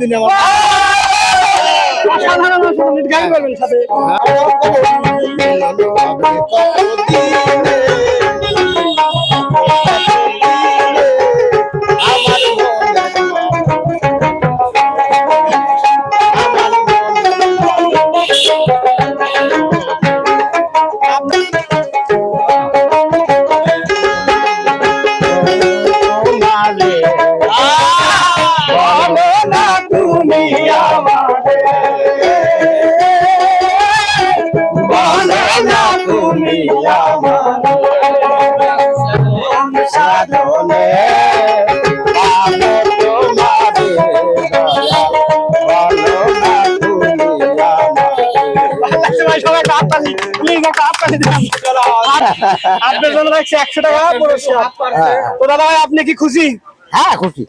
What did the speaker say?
দিন আমার সাধারণ মানুষ গান করবেন সাথে আপনার জন্য রাখছি 100 টাকা পুরস্কার। তো দাদা ভাই আপনি কি খুশি? হ্যাঁ খুশি।